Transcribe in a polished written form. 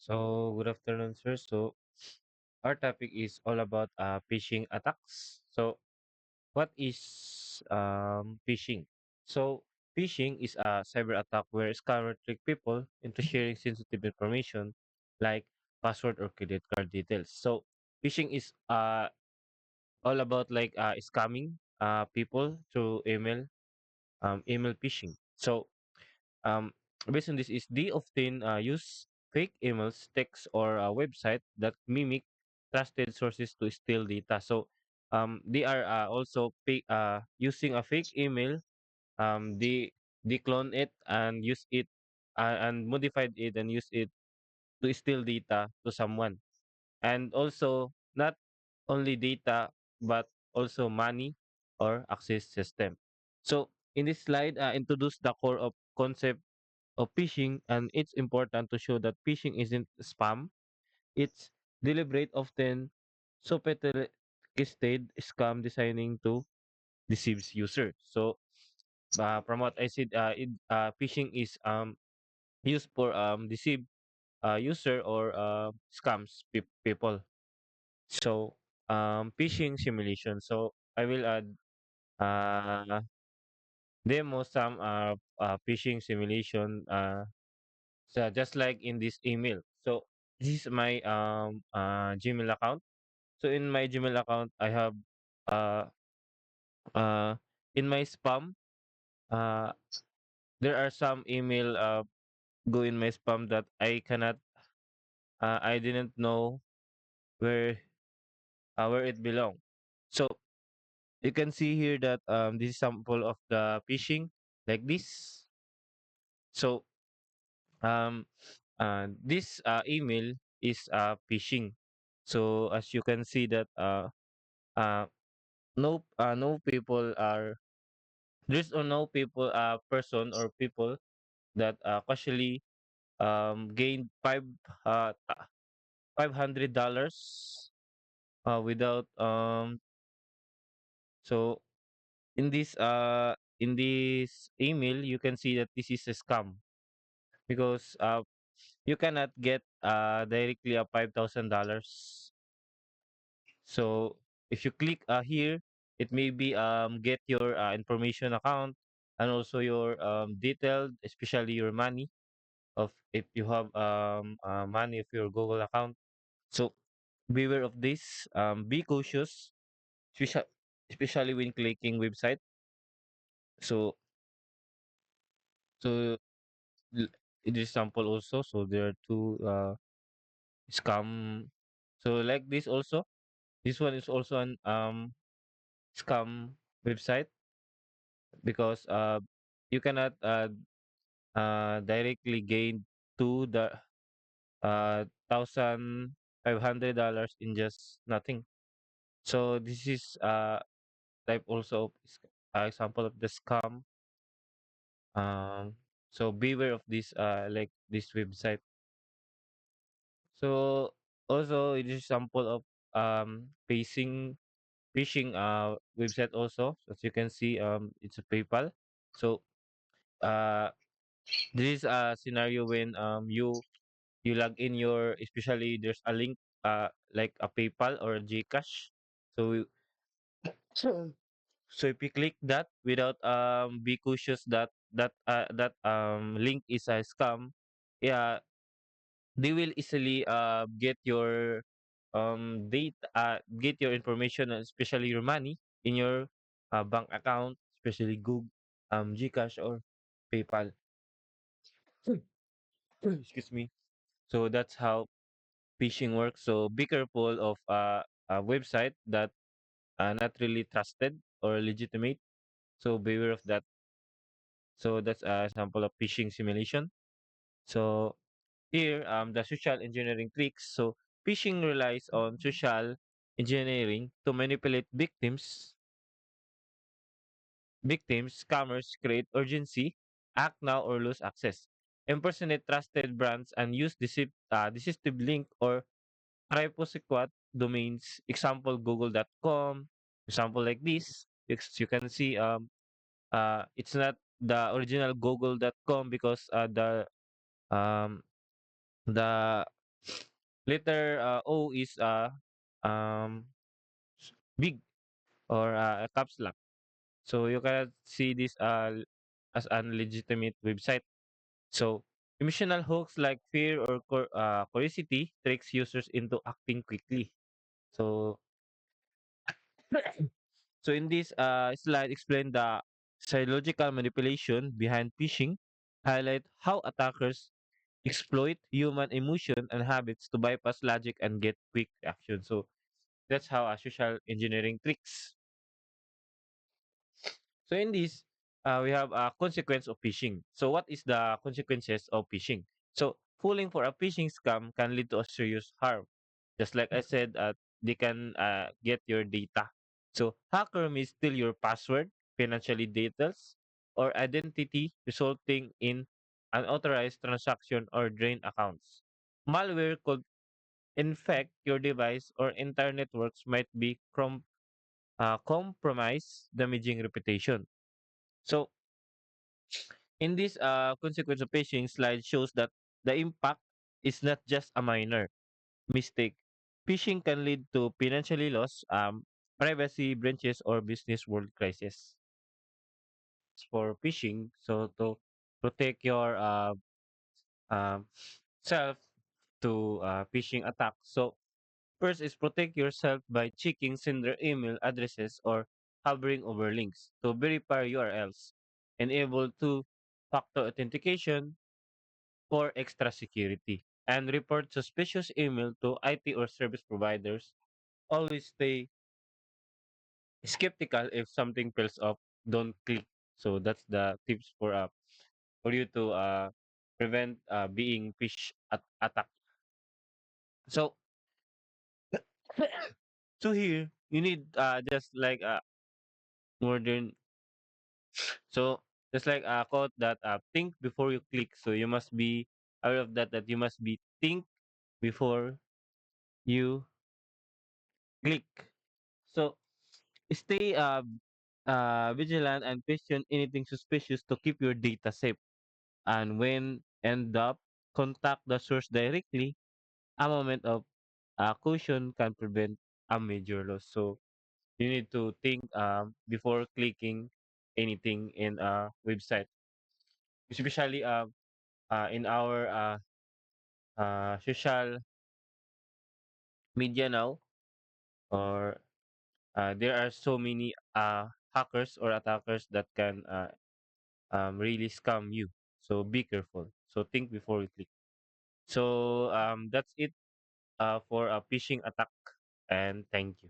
So, good afternoon, sir. So, our topic is all about phishing attacks. So, what is phishing? So, phishing is a cyber attack where scammers trick people into sharing sensitive information like password or credit card details. So, phishing is all about like scamming people through email phishing. So, Um, based on this is they often use fake emails, text, or a website that mimic trusted sources to steal data. So they are also using a fake email. They clone it and use it and modified it and use it to steal data to someone. And also not only data but also money or access system. So in this slide, introduce the core of concept of phishing, and it's important to show that phishing isn't spam. It's deliberate, often sophisticated scam designing to deceive user. So from what I said, phishing is used for deceive user or scams people. So phishing simulation. So I will add uh, demo some phishing simulation. So just like in this email. So this is my Gmail account. So in my Gmail account, I have uh uh in my spam, uh there are some email go in my spam that I didn't know where where it belong. So you can see here that this is sample of the phishing like this. So um this email is phishing. So as you can see that uh no people are there's no people person or people that casually gained $500 without so in this email you can see that this is a scam because you cannot get directly a $5,000. So if you click here, it may be get your information account and also your detailed, especially your money of if you have money of your Google account. So beware of this. Be cautious, especially especially when clicking website. So so l- it is sample also. So there are two scam. So like this also. This one is also an scam website because you cannot directly gain to the $1,500 in just nothing. So this is type also of example of the scam. Um, so beware of this like this website. So also it is sample of phishing website also. As you can see, it's a PayPal. So uh this is a scenario when you log in your, especially there's a link like a PayPal or a GCash. So Sure. So if you click that without be cautious that that link is a scam, yeah, they will easily get your data, get your information, especially your money in your bank account, especially Google, GCash or PayPal. Excuse me. So that's how phishing works. So be careful of a website that not really trusted or legitimate. So beware of that. So that's a sample of phishing simulation. So here, the social engineering tricks. So phishing relies on social engineering to manipulate victims, scammers create urgency, act now or lose access, impersonate trusted brands, and use deceptive link or Triposquat domains. Example google.com. Example like this. You can see it's not the original google.com because um the Letter O is um big or a caps lock. So you cannot see this as an legitimate website. So emotional hooks like fear or curiosity tricks users into acting quickly. So so in this slide, explain the psychological manipulation behind phishing, highlight how attackers exploit human emotion and habits to bypass logic and get quick reaction. So that's how social engineering tricks. So in this, we have a consequence of phishing. So what is the consequences of phishing? So falling for a phishing scam can lead to a serious harm. Just like I said, they can get your data. So hacker may steal your password, financial details, or identity, resulting in unauthorized transaction or drain accounts. Malware could infect your device or entire networks might be compromised, damaging reputation. So in this consequence of phishing slide shows that the impact is not just a minor mistake. Phishing can lead to financially loss, privacy breaches, or business world crisis. For phishing, so to protect your um, self to phishing attacks. So first is protect yourself by checking sender email addresses or hovering over links to verify URLs. Enable two-factor authentication for extra security. And report suspicious email to IT or service providers. Always stay skeptical if something feels off. Don't click. So that's the tips for you to prevent being attacked. So so here you need just like modern. So just like a quote that think before you click. So you must be aware of that you must be think before you click. So stay vigilant and question anything suspicious to keep your data safe. And when end up, contact the source directly. A moment of caution can prevent a major loss. So you need to think before clicking anything in a website, especially in our social media now, or there are so many hackers or attackers that can really scam you. So be careful. So think before you click. So that's it for a phishing attack. And thank you.